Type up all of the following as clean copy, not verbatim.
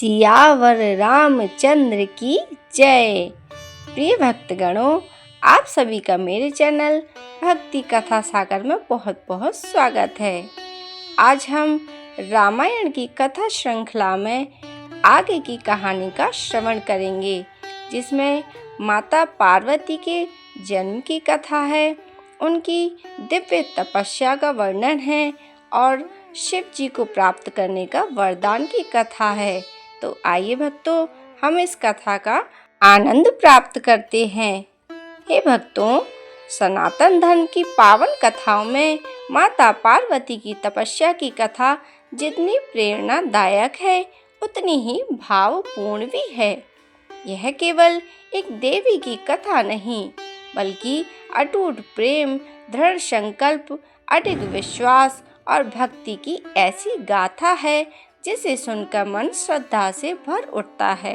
सियावर रामचंद्र की जय। प्रिय भक्तगणों, आप सभी का मेरे चैनल भक्ति कथा सागर में बहुत बहुत स्वागत है। आज हम रामायण की कथा श्रृंखला में आगे की कहानी का श्रवण करेंगे, जिसमें माता पार्वती के जन्म की कथा है, उनकी दिव्य तपस्या का वर्णन है और शिव जी को प्राप्त करने का वरदान की कथा है। तो आइए भक्तों, हम इस कथा का आनंद प्राप्त करते हैं। हे भक्तों, सनातन धर्म की पावन कथाओं में माता पार्वती की तपस्या की कथा जितनी प्रेरणादायक है, उतनी ही भावपूर्ण भी है। यह केवल एक देवी की कथा नहीं, बल्कि अटूट प्रेम, दृढ़ संकल्प, अडिग विश्वास और भक्ति की ऐसी गाथा है जिसे सुनकर मन श्रद्धा से भर उठता है।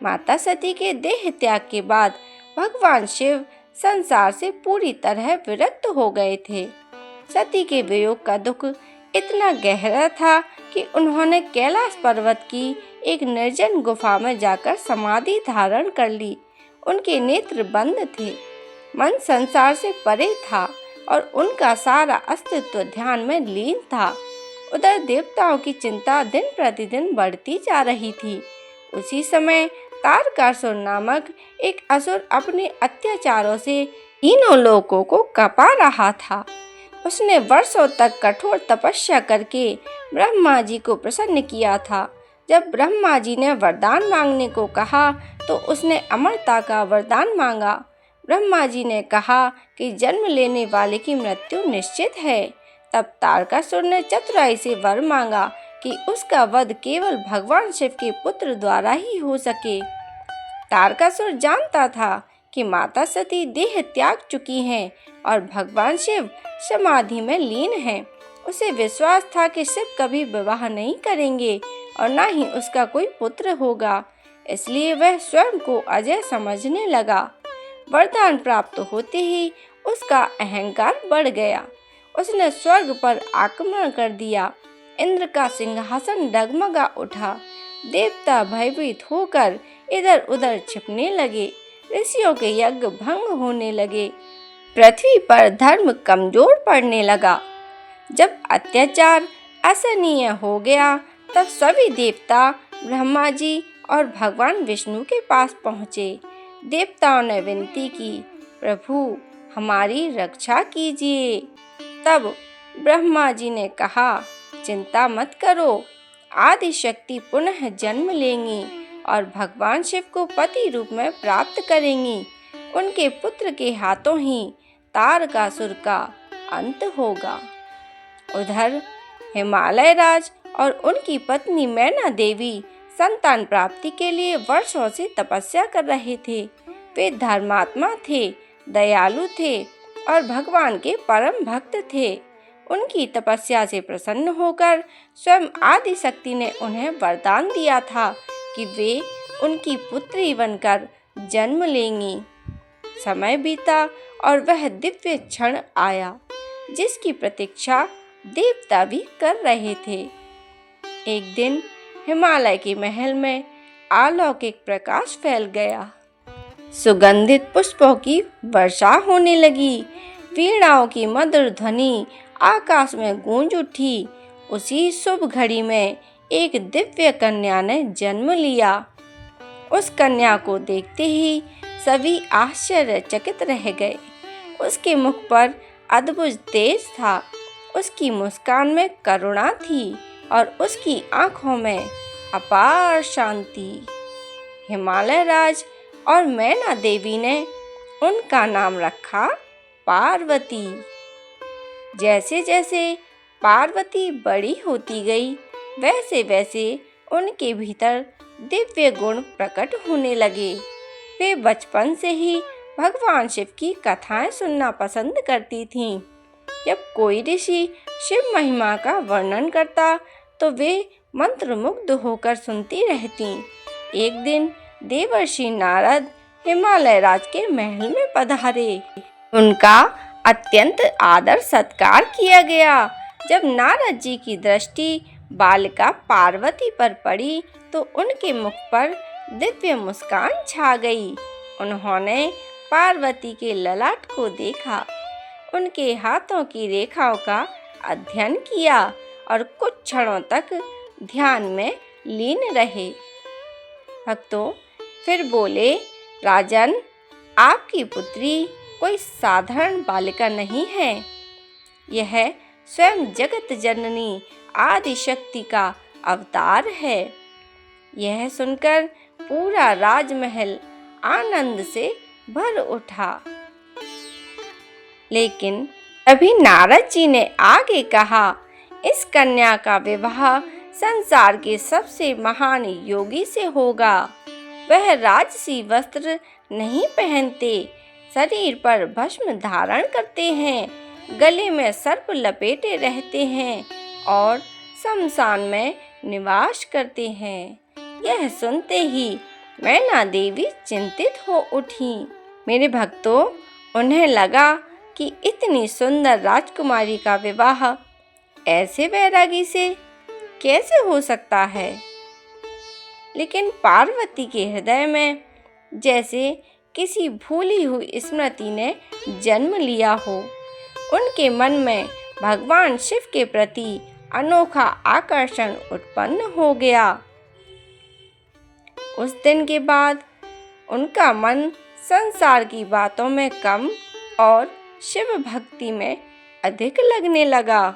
माता सती के देह त्याग के बाद भगवान शिव संसार से पूरी तरह विरक्त हो गए थे। सती के वियोग का दुख इतना गहरा था कि उन्होंने कैलाश पर्वत की एक निर्जन गुफा में जाकर समाधि धारण कर ली। उनके नेत्र बंद थे, मन संसार से परे था और उनका सारा अस्तित्व ध्यान में लीन था। उधर देवताओं की चिंता दिन प्रतिदिन बढ़ती जा रही थी। उसी समय तारकासुर नामक एक असुर अपने अत्याचारों से तीनों लोकों को कपा रहा था। उसने वर्षों तक कठोर तपस्या करके ब्रह्मा जी को प्रसन्न किया था। जब ब्रह्मा जी ने वरदान मांगने को कहा तो उसने अमरता का वरदान मांगा। ब्रह्मा जी ने कहा कि जन्म लेने वाले की मृत्यु निश्चित है। तब तारकासुर ने चतुराई से वर मांगा कि उसका वध केवल भगवान शिव के पुत्र द्वारा ही हो सके। तारकासुर जानता था कि माता सती देह त्याग चुकी हैं और भगवान शिव समाधि में लीन हैं। उसे विश्वास था कि शिव कभी विवाह नहीं करेंगे और न ही उसका कोई पुत्र होगा, इसलिए वह स्वयं को अजय समझने लगा। वरदान प्राप्त होते ही उसका अहंकार बढ़ गया। उसने स्वर्ग पर आक्रमण कर दिया। इंद्र का सिंहासन डगमगा उठा। देवता भयभीत होकर इधर उधर छिपने लगे। ऋषियों के यज्ञ भंग होने लगे। पृथ्वी पर धर्म कमजोर पड़ने लगा। जब अत्याचार असहनीय हो गया, तब सभी देवता ब्रह्मा जी और भगवान विष्णु के पास पहुँचे। देवताओं ने विनती की, प्रभु हमारी रक्षा कीजिए। तब ब्रह्मा जी ने कहा, चिंता मत करो, आदि शक्ति पुनः जन्म लेंगी और भगवान शिव को पति रूप में प्राप्त करेंगी। उनके पुत्र के हाथों ही तारकासुर का अंत होगा। उधर हिमालय राज और उनकी पत्नी मैना देवी संतान प्राप्ति के लिए वर्षों से तपस्या कर रहे थे। वे धर्मात्मा थे, दयालु थे और भगवान के परम भक्त थे। उनकी तपस्या से प्रसन्न होकर स्वयं आदि शक्ति ने उन्हें वरदान दिया था कि वे उनकी पुत्री बनकर जन्म लेंगी। समय बीता और वह दिव्य क्षण आया जिसकी प्रतीक्षा देवता भी कर रहे थे। एक दिन हिमालय के महल में अलौकिक प्रकाश फैल गया। सुगंधित पुष्पों की वर्षा होने लगी। वीणाओं की मधुर ध्वनि आकाश में गूंज उठी। उसी शुभ घड़ी में एक दिव्य कन्या ने जन्म लिया। उस कन्या को देखते ही सभी आश्चर्यचकित रह गए। उसके मुख पर अद्भुत तेज था, उसकी मुस्कान में करुणा थी और उसकी आंखों में अपार शांति। हिमालय राज और मैना देवी ने उनका नाम रखा पार्वती। जैसे जैसे पार्वती बड़ी होती गई, वैसे वैसे उनके भीतर दिव्य गुण प्रकट होने लगे। वे बचपन से ही भगवान शिव की कथाएं सुनना पसंद करती थीं। जब कोई ऋषि शिव महिमा का वर्णन करता तो वे मंत्रमुग्ध होकर सुनती रहती। एक दिन देवर्षि नारद हिमालय राज के महल में पधारे। उनका अत्यंत आदर सत्कार किया गया। जब नारद जी की दृष्टि बालिका पार्वती पर पड़ी तो उनके मुख पर दिव्य मुस्कान छा गई। उन्होंने पार्वती के ललाट को देखा, उनके हाथों की रेखाओं का अध्ययन किया और कुछ क्षणों तक ध्यान में लीन रहे। भक्तों फिर बोले, राजन, आपकी पुत्री कोई साधारण बालिका नहीं है, यह स्वयं जगत जननी आदि शक्ति का अवतार है। यह सुनकर पूरा राजमहल आनंद से भर उठा। लेकिन तभी नारद जी ने आगे कहा, इस कन्या का विवाह संसार के सबसे महान योगी से होगा। वह राजसी वस्त्र नहीं पहनते, शरीर पर भस्म धारण करते हैं, गले में सर्प लपेटे रहते हैं और शमशान में निवास करते हैं। यह सुनते ही मैना देवी चिंतित हो उठी। मेरे भक्तों, उन्हें लगा कि इतनी सुंदर राजकुमारी का विवाह ऐसे वैरागी से कैसे हो सकता है। लेकिन पार्वती के हृदय में जैसे किसी भूली हुई स्मृति ने जन्म लिया हो। उनके मन में भगवान शिव के प्रति अनोखा आकर्षण उत्पन्न हो गया। उस दिन के बाद उनका मन संसार की बातों में कम और शिव भक्ति में अधिक लगने लगा।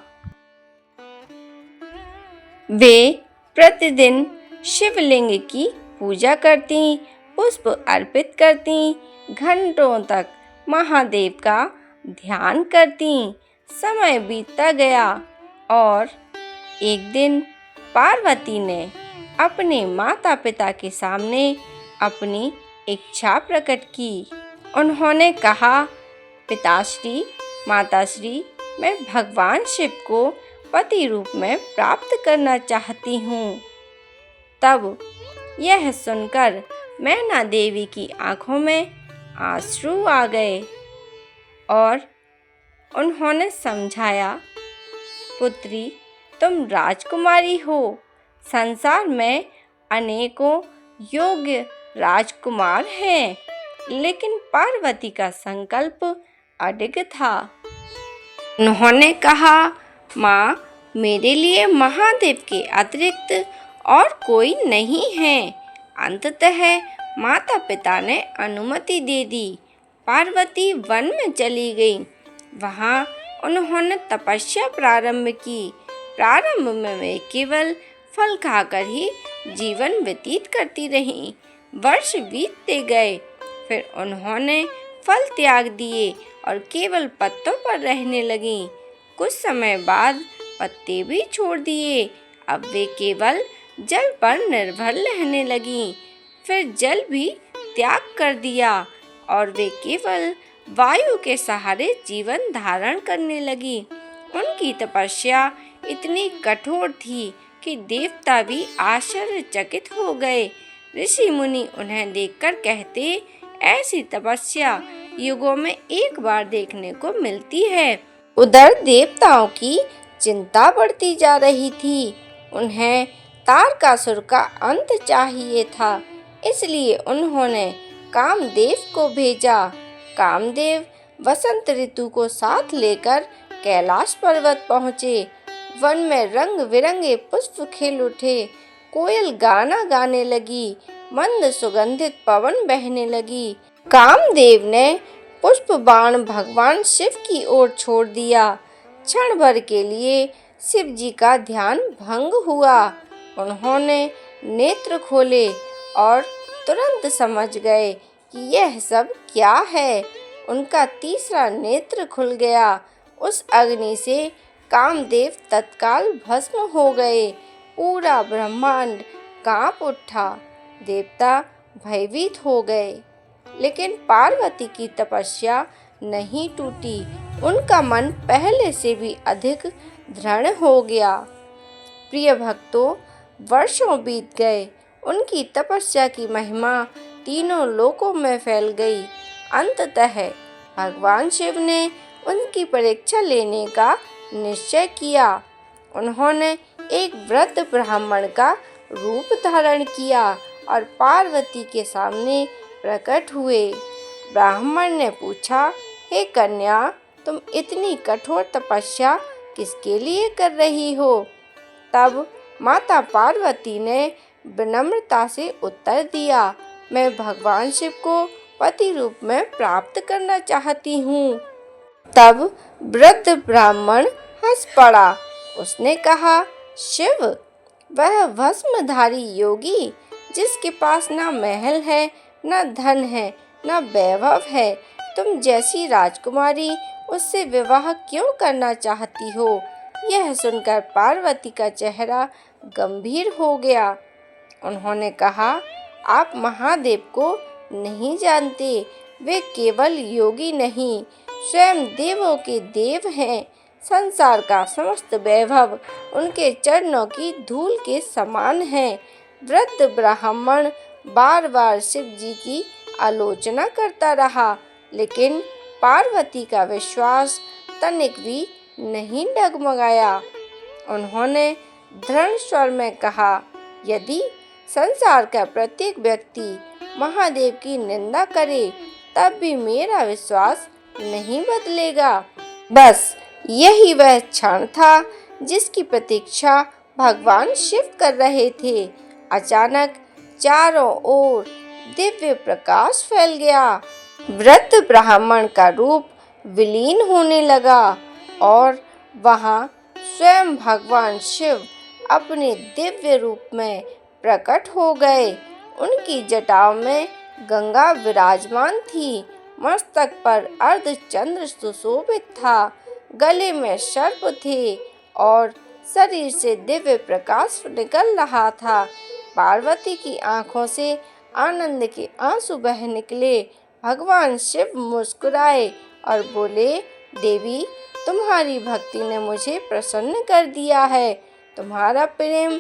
वे प्रतिदिन शिवलिंग की पूजा करती, पुष्प अर्पित करती, घंटों तक महादेव का ध्यान करती। समय बीतता गया और एक दिन पार्वती ने अपने माता पिता के सामने अपनी इच्छा प्रकट की। उन्होंने कहा, पिताश्री, माताश्री, मैं भगवान शिव को पति रूप में प्राप्त करना चाहती हूँ। तब यह सुनकर मैना देवी की आंखों में आंसू आ गए और उन्होंने समझाया, पुत्री, तुम राजकुमारी हो। संसार में अनेकों योग्य राजकुमार हैं, लेकिन पार्वती का संकल्प अडिग था। उन्होंने कहा, माँ, मेरे लिए महादेव के अतिरिक्त और कोई नहीं है। अंततः माता पिता ने अनुमति दे दी। पार्वती वन में चली गई। वहाँ उन्होंने तपस्या प्रारंभ की। प्रारंभ में वे केवल फल खाकर ही जीवन व्यतीत करती रहीं। वर्ष बीतते गए, फिर उन्होंने फल त्याग दिए और केवल पत्तों पर रहने लगीं। कुछ समय बाद पत्ते भी छोड़ दिए। अब वे केवल जल पर निर्भर रहने लगीं। फिर जल भी त्याग कर दिया और वे केवल वायु के सहारे जीवन धारण करने लगी। उनकी तपस्या इतनी कठोर थी कि देवता भी आश्चर्यचकित हो गए। ऋषि मुनि उन्हें देखकर कहते, ऐसी तपस्या युगों में एक बार देखने को मिलती है। उधर देवताओं की चिंता बढ़ती जा रही थी। उन्हें तारकासुर का अंत चाहिए था, इसलिए उन्होंने कामदेव को भेजा। कामदेव वसंत ऋतु को साथ लेकर कैलाश पर्वत पहुँचे। वन में रंग बिरंगे पुष्प खिल उठे। कोयल गाना गाने लगी। मंद सुगंधित पवन बहने लगी। कामदेव ने पुष्प बाण भगवान शिव की ओर छोड़ दिया। क्षण भर के लिए शिव जी का ध्यान भंग हुआ। उन्होंने नेत्र खोले और तुरंत समझ गए कि यह सब क्या है। उनका तीसरा नेत्र खुल गया। उस अग्नि से कामदेव तत्काल भस्म हो गए। पूरा ब्रह्मांड कांप उठा। देवता भयभीत हो गए, लेकिन पार्वती की तपस्या नहीं टूटी। उनका मन पहले से भी अधिक दृढ़ हो गया। प्रिय भक्तों, वर्षों बीत गए। उनकी तपस्या की महिमा तीनों लोकों में फैल गई। अंततः भगवान शिव ने उनकी परीक्षा लेने का निश्चय किया। उन्होंने एक वृद्ध ब्राह्मण का रूप धारण किया और पार्वती के सामने प्रकट हुए। ब्राह्मण ने पूछा, हे कन्या, तुम इतनी कठोर तपस्या किसके लिए कर रही हो? तब माता पार्वती ने विनम्रता से उत्तर दिया, मैं भगवान शिव को पति रूप में प्राप्त करना चाहती हूँ। तब वृद्ध ब्राह्मण हंस पड़ा। उसने कहा, शिव, वह भस्मधारी योगी जिसके पास ना महल है, ना धन है, ना वैभव है, तुम जैसी राजकुमारी उससे विवाह क्यों करना चाहती हो? यह सुनकर पार्वती का चेहरा गंभीर हो गया। उन्होंने कहा, आप महादेव को नहीं जानते। वे केवल योगी नहीं, स्वयं देवों के देव हैं। संसार का समस्त वैभव उनके चरणों की धूल के समान है। वृद्ध ब्राह्मण बार बार शिव जी की आलोचना करता रहा, लेकिन पार्वती का विश्वास तनिक भी नहीं डगमगाया। उन्होंने दृढ़ स्वर में कहा, यदि संसार का प्रत्येक व्यक्ति महादेव की निंदा करे तब भी मेरा विश्वास नहीं बदलेगा। बस यही वह क्षण था जिसकी प्रतीक्षा भगवान शिव कर रहे थे। अचानक चारों ओर दिव्य प्रकाश फैल गया। वृद्ध ब्राह्मण का रूप विलीन होने लगा और वहां स्वयं भगवान शिव अपने दिव्य रूप में प्रकट हो गए। उनकी जटाओं में गंगा विराजमान थी, मस्तक पर अर्धचंद्र सुशोभित था, गले में सर्प थे और शरीर से दिव्य प्रकाश निकल रहा था। पार्वती की आंखों से आनंद के आंसू बह निकले। भगवान शिव मुस्कुराए और बोले, देवी, तुम्हारी भक्ति ने मुझे प्रसन्न कर दिया है। तुम्हारा प्रेम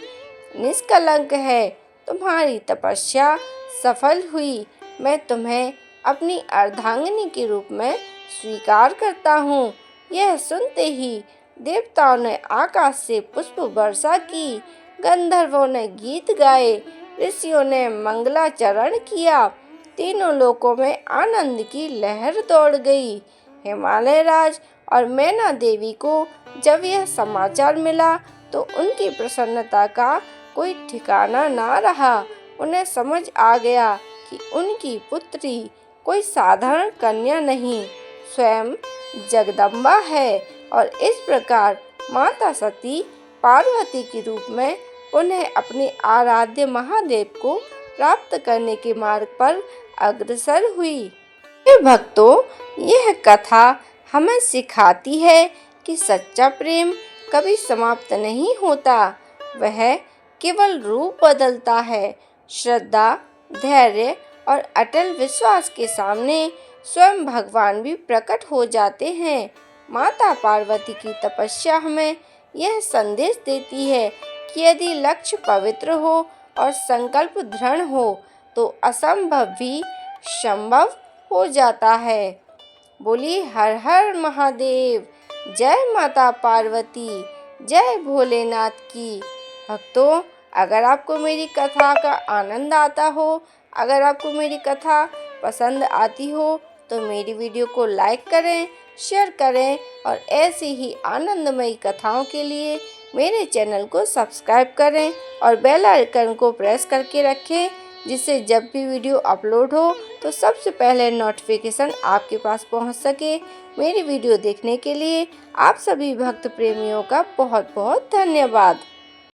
निष्कलंक है। तुम्हारी तपस्या सफल हुई। मैं तुम्हें अपनी अर्धांगिनी के रूप में स्वीकार करता हूँ। यह सुनते ही देवताओं ने आकाश से पुष्प वर्षा की, गंधर्वों ने गीत गाए, ऋषियों ने मंगलाचरण किया। तीनों लोकों में आनंद की लहर दौड़ गई। हिमालय राज और मैना देवी को जब यह समाचार मिला तो उनकी प्रसन्नता का कोई ठिकाना ना रहा। उन्हें समझ आ गया कि उनकी पुत्री कोई साधारण कन्या नहीं, स्वयं जगदम्बा है और इस प्रकार माता सती पार्वती के रूप में उन्हें अपने आराध्य महादेव को प्राप्त करने के मार्ग पर अग्रसर हुई। हे भक्तों, यह कथा हमें सिखाती है कि सच्चा प्रेम कभी समाप्त नहीं होता, वह केवल रूप बदलता है। श्रद्धा, धैर्य और अटल विश्वास के सामने स्वयं भगवान भी प्रकट हो जाते हैं। माता पार्वती की तपस्या हमें यह संदेश देती है कि यदि लक्ष्य पवित्र हो और संकल्प दृढ़ हो तो असंभव भी संभव हो जाता है। बोलिए हर हर महादेव, जय माता पार्वती, जय भोलेनाथ की। भक्तों, अगर आपको मेरी कथा का आनंद आता हो, अगर आपको मेरी कथा पसंद आती हो तो मेरी वीडियो को लाइक करें, शेयर करें और ऐसी ही आनंदमयी कथाओं के लिए मेरे चैनल को सब्सक्राइब करें और बेल आइकन को प्रेस करके रखें, जिससे जब भी वीडियो अपलोड हो तो सबसे पहले नोटिफिकेशन आपके पास पहुंच सके। मेरी वीडियो देखने के लिए आप सभी भक्त प्रेमियों का बहुत बहुत धन्यवाद।